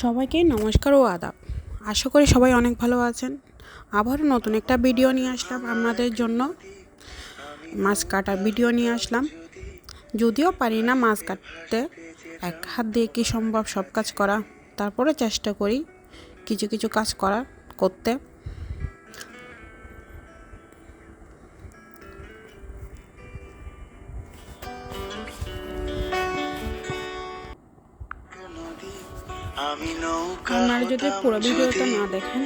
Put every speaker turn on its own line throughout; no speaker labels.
সবাইকে নমস্কার ও আদাব। আশা করি সবাই অনেক ভালো আছেন। আবারও নতুন একটা ভিডিও নিয়ে আসলাম আপনাদের জন্য। মাছ কাটার ভিডিও নিয়ে আসলাম। যদিও পারি না মাছ কাটতে, এক হাত দিয়ে কি সম্ভব সব কাজ করা, তারপরে চেষ্টা করি কিছু কিছু কাজ করতে। আপনারা যদি পুরো ভিডিওটা না দেখেন,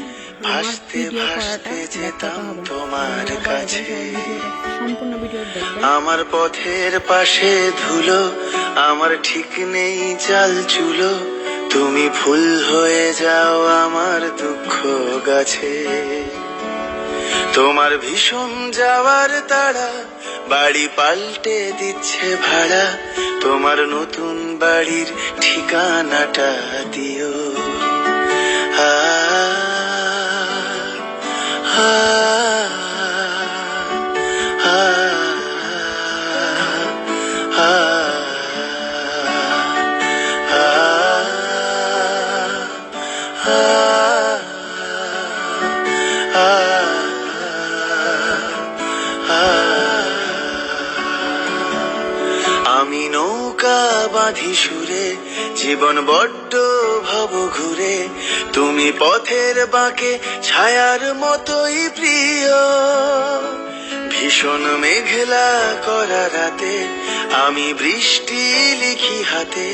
আমার ভিডিও করাটা ব্যর্থতা হবে। সম্পূর্ণ ভিডিও দেখবেন।
আমার পথের পাশে ধুলো, আমার ঠিক নেই চাল চুলো, তুমি ফুল হয়ে যাও আমার দুঃখ গাছে। তোমার ভীষণ যাওয়ার তাড়া বাড়ি পাল্টে দিচ্ছে ভাড়া, তোমার নতুন বাড়ির ঠিকানাটা দিও। আ আ আ আ আমি নৌকা বাঁধি সুরে, জীবন বড্ড ভব ঘুরে, তুমি পথের বাঁকে ছায়ার মতোই প্রিয়। ভীষণ মেঘলা করা রাতে আমি বৃষ্টি লিখি হাতে,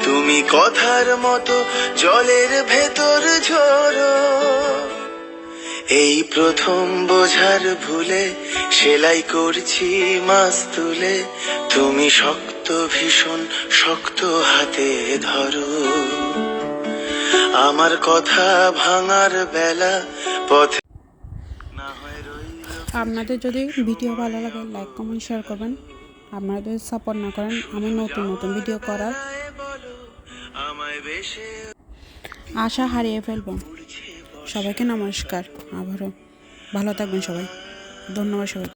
তুমি কথার মতো জলের ভেতর ঝরো। এই প্রথম বোঝার ভুলে সেলাই করছি মাছ তুলে, তুমি শক্ত ভীষণ শক্ত হাতে ধরো। আমার কথা ভাঙার বেলা পথে না হয় রইল।
আপনাদের যদি ভিডিও ভালো লাগে লাইক কমেন্ট শেয়ার করবেন। আপনারা যদি সাপোর্ট না করেন আমি নতুন নতুন ভিডিও করার আশা হারিয়ে ফেলব। সবাইকে নমস্কার। আবারও ভালো থাকবেন সবাই। ধন্যবাদ সবাই।